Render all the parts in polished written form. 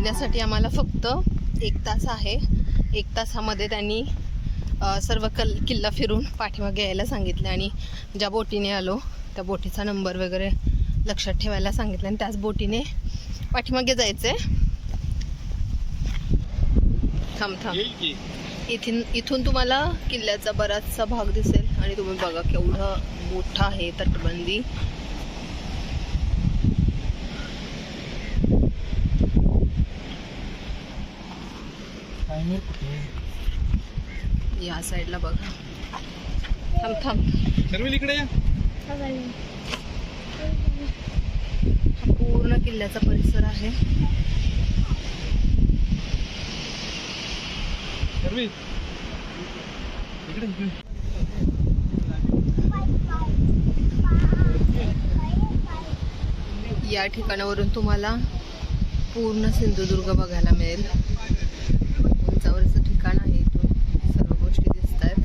फिरण्यासाठी आम्हाला फक्त 1 तास आहे. 1 तासामध्ये त्यांनी सर्व किल्ला फिरून पाठीमागे यायला सांगितले आणि ज्या बोटीने आलो त्या बोटीचा नंबर वगैरे लक्षात ठेवायला सांगितलं आणि त्याच बोटीने पाठीमागे जायचं आहे. इथून तुम्हाला किल्ल्याचा बराचसा भाग दिसेल आणि तुम्ही बघा केवढं मोठा आहे तटबंदी. या साईडला बघा. थांब इकडे या. पूर्ण किल्ल्याचा परिसर आहे. या ठिकाणावरून तुम्हाला पूर्ण सिंधुदुर्ग बघायला मिळेल. उंचावरचं ठिकाण आहे. इथून सर्व गोष्टी दिसत आहेत.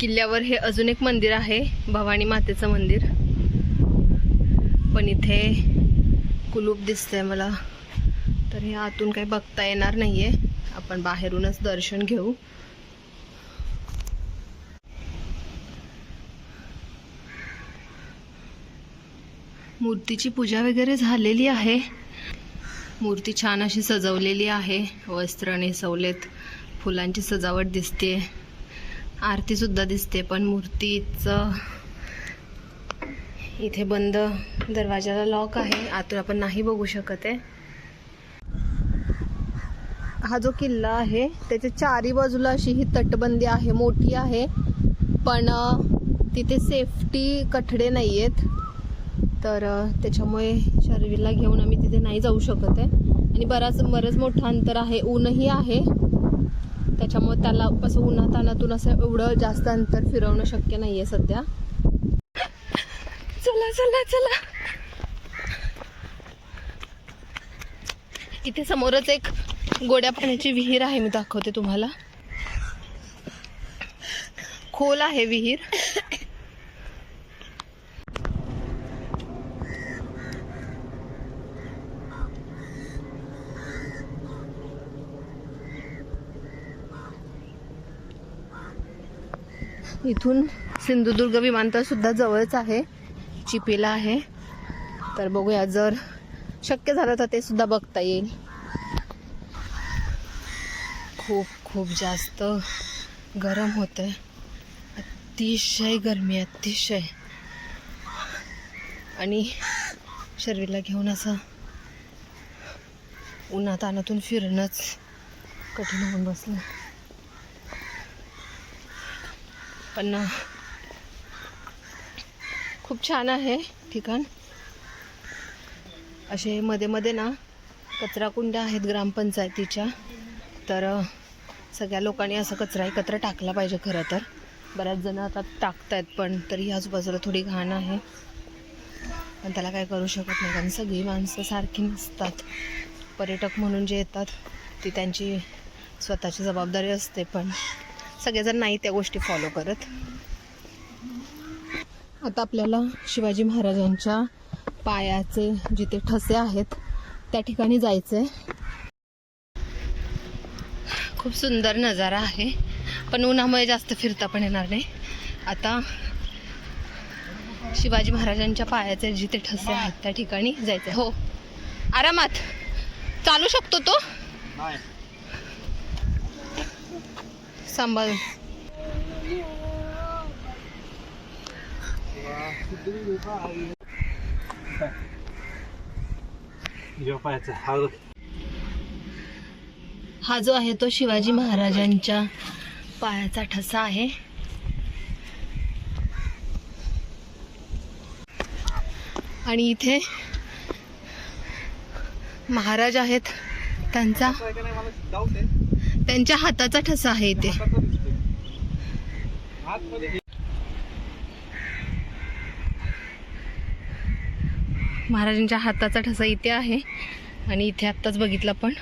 किल्ल्यावर हे अजून एक मंदिर आहे, भवानी मातेचं मंदिर, पण इथे कुलूप दिसतंय मला, तर हे आतून काही बघता येणार नाहीये. आपण बाहेरूनच दर्शन घेऊ. मूर्तीची पूजा वगैरे झालेली आहे. मूर्ती छान अशी सजवलेली आहे. वस्त्र नेसवलेत, फुलांची सजावट दिसते, आरती सुद्धा दिसते. पण मूर्तीचं इथे बंद, दरवाजाला लॉक आहे. आतून आपण नाही बघू शकत आहे. हा जो किल्ला आहे त्याच्या चारी बाजूला अशी ही तटबंदी आहे, मोठी आहे, पण तिथे सेफ्टी कठडे नाही आहेत. तर त्याच्यामुळे शर्वीला घेऊन आम्ही तिथे नाही जाऊ शकत आहे. आणि बरंच मोठं अंतर आहे, ऊनही आहे, त्याच्यामुळे त्याला असं उन्हातानातून असं एवढं जास्त अंतर फिरवणं शक्य नाही आहे सध्या. चला चला चला. इथे समोरच एक गोड्या पाण्याची विहीर आहे, मी दाखवते तुम्हाला. खोल आहे विहीर. इथून सिंधुदुर्ग विमानतळ सुद्धा जवळच आहे, चिपीला आहे. तर बघूया, जर शक्य झालं तर ते सुद्धा बघता येईल. खूप जास्त गरम होतंय, अतिशय गरमी आहे, अतिशय. आणि शर्वीला घेऊन असं उन्हातानातून फिरणंच कठीण होऊन बसलं. पण खूप छान आहे ठिकाण. असे मध्ये मध्ये ना कचरा कुंड्या आहेत ग्रामपंचायतीच्या, तर सगळ्या लोकांनी असं कचरा एकत्र टाकला पाहिजे. खरं तर बऱ्याच जण आता टाकतायत, पण तरी आजूबाजूला थोडी घाण आहे. पण त्याला काय करू शकत नाही, कारण सगळी माणसं सारखी नसतात. पर्यटक म्हणून जे येतात ती त्यांची स्वतःची जबाबदारी असते, पण सगळेजण नाही त्या गोष्टी फॉलो करत. आता आपल्याला शिवाजी महाराजांच्या पायाचे जिथे ठसे आहेत त्या ठिकाणी जायचंय. खूप सुंदर नजारा आहे, पण उन्हामुळे जास्त फिरता पण येणार नाही. आता शिवाजी महाराजांच्या पायाचे जिथे ठसे आहेत त्या ठिकाणी जायचंय. हो, आरामात चालू शकतो तो, सांभाळून. हा जो आहे तो शिवाजी महाराजांच्या पायाचा ठसा आहे. आणि इथे महाराज आहेत, त्यांच्या हाताचा ठसा आहे इथे. महाराजांच्या हाताचा ठसा इथे आहे. आणि इथे आत्ताच बघितला, पण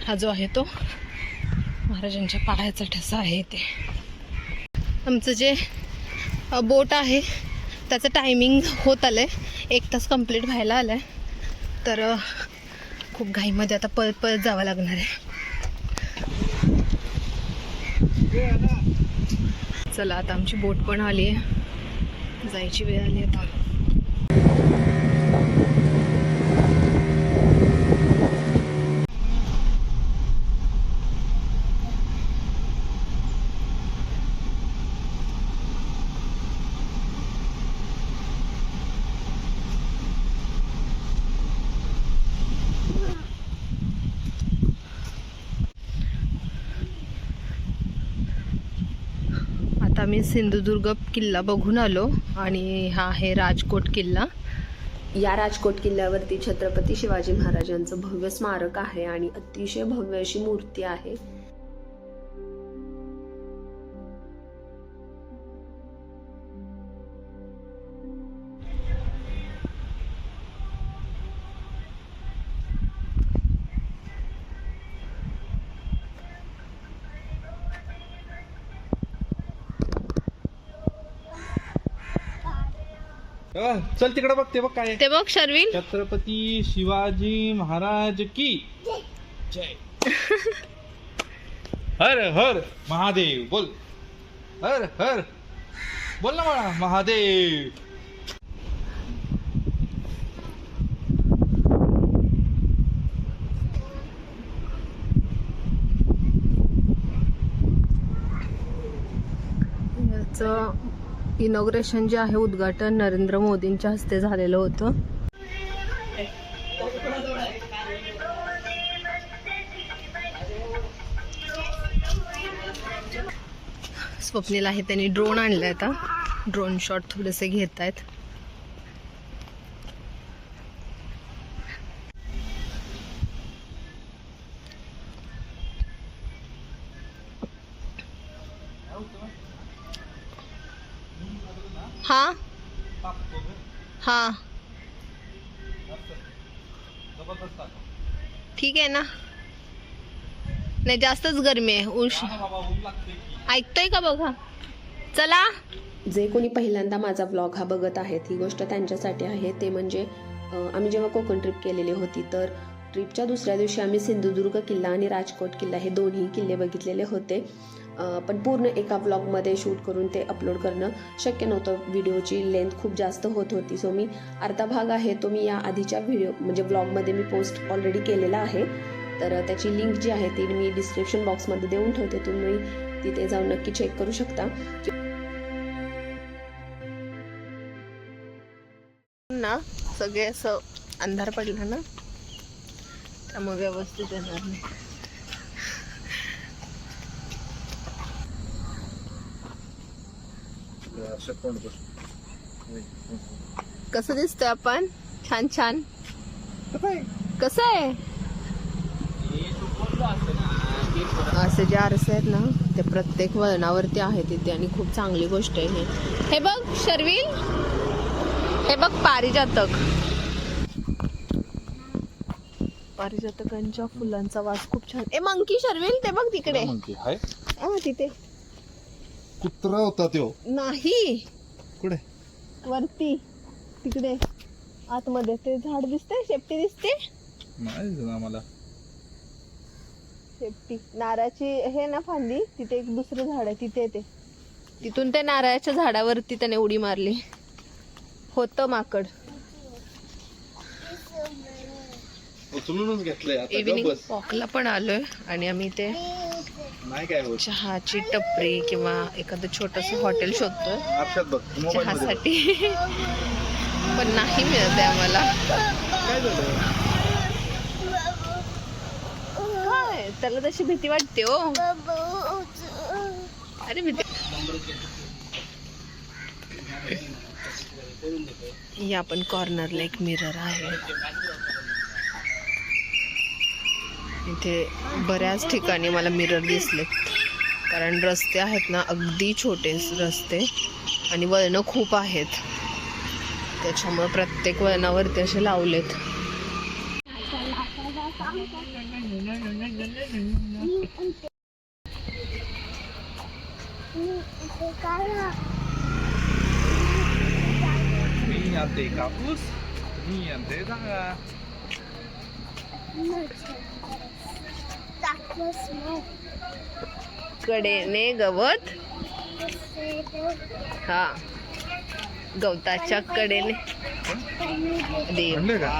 हा जो आहे तो महाराजांच्या पायाचा ठसा आहे इथे. आमचं जे बोट आहे त्याचं टायमिंग होत आलं आहे, 1 तास कंप्लीट व्हायला आलं आहे. तर खूप घाईमध्ये आता पळत पळत जावं लागणार आहे. चला आता आमची बोट पण आली आहे, जायची वेळ आली आता. आता मी सिंधुदुर्ग किल्ला बघून आलो आणि हा आहे राजकोट किल्ला. या राजकोट किल्ल्यावरती छत्रपती शिवाजी महाराजांचं भव्य स्मारक आहे आणि अतिशय भव्य अशी मूर्ती आहे. चल तिकडे बघ, ते बघ काय आहे. ते बघ शर्विन, छत्रपती शिवाजी महाराज की जय. हर हर महादेव बोल, हर हर बोल ना बाळा, महादेव. याचं इनॉग्रेशन जे आहे, उद्घाटन नरेंद्र मोदींच्या हस्ते झालेलं होतं. स्वप्नील आहे, त्यांनी ड्रोन आणलाय, आता ड्रोन शॉट थोडेसे घेत आहेत. हा हा ठीक आहे ना, नाही जास्तच गरमी आहे, ऐकतोय का बघा. चला, जे कोणी पहिल्यांदा माझा व्लॉग हा बघत आहेत, ही गोष्ट त्यांच्यासाठी आहे. ते म्हणजे आम्ही जेव्हा कोकण ट्रिप केलेली होती, तर ट्रिपच्या दुसऱ्या दिवशी आम्ही सिंधुदुर्ग किल्ला आणि राजकोट किल्ला हे दोन्ही किल्ले बघितलेले होते. पण पूर्ण एका व्लॉगमध्ये शूट करून ते अपलोड करणं शक्य नव्हतं, व्हिडिओची लेंथ खूप जास्त होत होती. सो मी अर्धा भाग आहे तो मी या आधीच्या व्हिडिओ म्हणजे व्लॉगमध्ये मी पोस्ट ऑलरेडी केलेला आहे. तर त्याची लिंक जी आहे ती मी डिस्क्रिप्शन बॉक्समध्ये देऊन ठेवते, तुम्ही तिथे जाऊन नक्की चेक करू शकता ना. सगळे असं अंधार पडला ना, त्यामुळे व्यवस्थित येणार नाही. कसं दिसतोय आपण, छान छान. कसं आहे, असे जे आरसे आहेत ना, ते प्रत्येक वळणावरती आहे तिथे, आणि खूप चांगली गोष्ट आहे हे बघ शर्विल, हे बघ पारिजातक, पारिजातकांच्या फुलांचा वास खूप छान. ए मंकी शर्विल, ते बघ तिकडे, तिथे कुत्रा होता तो. नाही, कुठे, वरती तिकडे आतमध्ये ते झाड दिसते, शेपटी दिसते. नाही मला शेपटी नारळाची हे ना फांदी, तिथे एक दुसरं झाड आहे, तिथे ते तिथून त्या नारळाच्या झाडावरती त्याने उडी मारली. होतं माकड. उचलूनच घेतलंय. इव्हिनिंग वॉकला पण आलोय आणि आम्ही ते नाही काय होत, चहाची टपरी किंवा एखादं छोटस हॉटेल शोधतोय चहासाठी. पण नाही मिळत आहे आम्हाला. काय झालं, काय त्याला तशी भीती वाटते हो. अरे भीती. या पण कॉर्नरला एक मिरर आहे. इथे बऱ्याच ठिकाणी मला मिरर दिसलेत, कारण रस्ते आहेत ना अगदी छोटे रस्ते आणि वळणं खूप आहेत, त्याच्यामुळे प्रत्येक वळणावरती असे लावलेत. आणते कापूस, मी आणते जागा. कडेने गवत, हा गवताच्या कडेने देव. म्हणले का